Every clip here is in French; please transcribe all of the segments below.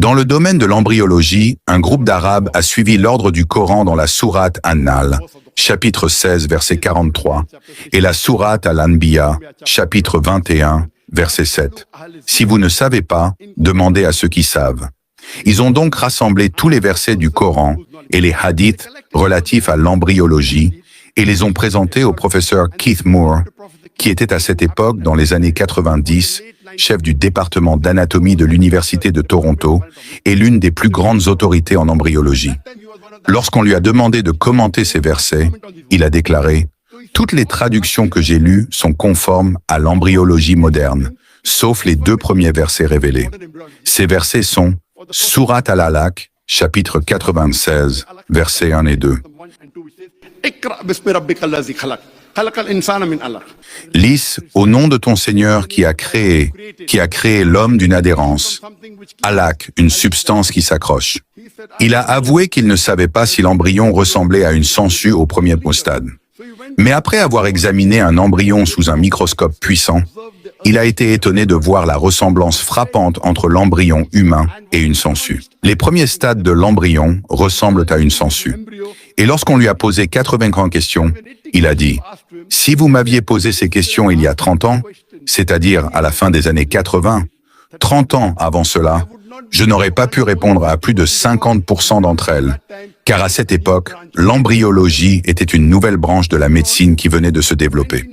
Dans le domaine de l'embryologie, un groupe d'Arabes a suivi l'ordre du Coran dans la sourate An-Nahl, chapitre 16, verset 43, et la sourate Al-Anbiya, chapitre 21, verset 7. Si vous ne savez pas, demandez à ceux qui savent. Ils ont donc rassemblé tous les versets du Coran et les hadiths relatifs à l'embryologie et les ont présentés au professeur Keith Moore, qui était à cette époque, dans les années 90, chef du département d'anatomie de l'Université de Toronto et l'une des plus grandes autorités en embryologie. Lorsqu'on lui a demandé de commenter ces versets, il a déclaré « Toutes les traductions que j'ai lues sont conformes à l'embryologie moderne, sauf les 2 premiers versets révélés. Ces versets sont Surat Al-Alaq, chapitre 96, versets 1 et 2. Lis, au nom de ton Seigneur qui a créé l'homme d'une adhérence. Alaq, une substance qui s'accroche. Il a avoué qu'il ne savait pas si l'embryon ressemblait à une sangsue au premier stade. Mais après avoir examiné un embryon sous un microscope puissant, il a été étonné de voir la ressemblance frappante entre l'embryon humain et une sangsue. Les premiers stades de l'embryon ressemblent à une sangsue. Et lorsqu'on lui a posé 80 questions, il a dit « Si vous m'aviez posé ces questions il y a 30 ans, c'est-à-dire à la fin des années 80, 30 ans avant cela, je n'aurais pas pu répondre à plus de 50% d'entre elles, car à cette époque, l'embryologie était une nouvelle branche de la médecine qui venait de se développer.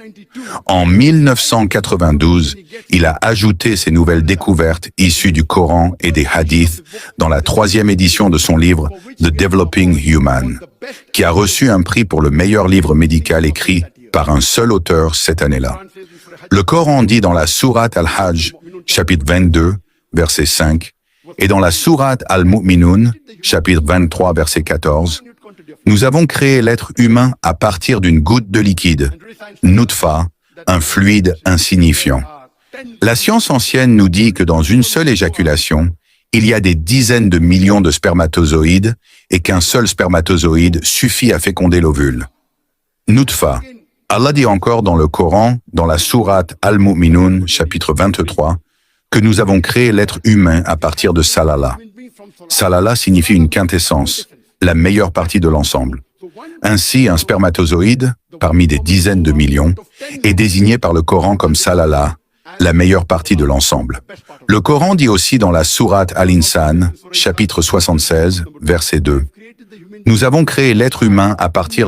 En 1992, il a ajouté ces nouvelles découvertes issues du Coran et des hadiths dans la 3e édition de son livre The Developing Human, qui a reçu un prix pour le meilleur livre médical écrit par un seul auteur cette année-là. Le Coran dit dans la sourate Al-Hajj, chapitre 22, verset 5, et dans la sourate Al-Mu'minun, chapitre 23, verset 14, « Nous avons créé l'être humain à partir d'une goutte de liquide, nutfa, un fluide insignifiant. » La science ancienne nous dit que dans une seule éjaculation, il y a des dizaines de millions de spermatozoïdes et qu'un seul spermatozoïde suffit à féconder l'ovule. Nutfa. Allah dit encore dans le Coran, dans la sourate Al-Mu'minun, chapitre 23, que nous avons créé l'être humain à partir de Salala. Salala signifie une quintessence, la meilleure partie de l'ensemble. Ainsi, un spermatozoïde, parmi des dizaines de millions, est désigné par le Coran comme Salala, la meilleure partie de l'ensemble. Le Coran dit aussi dans la sourate Al-Insan, chapitre 76, verset 2, « Nous avons créé l'être humain à partir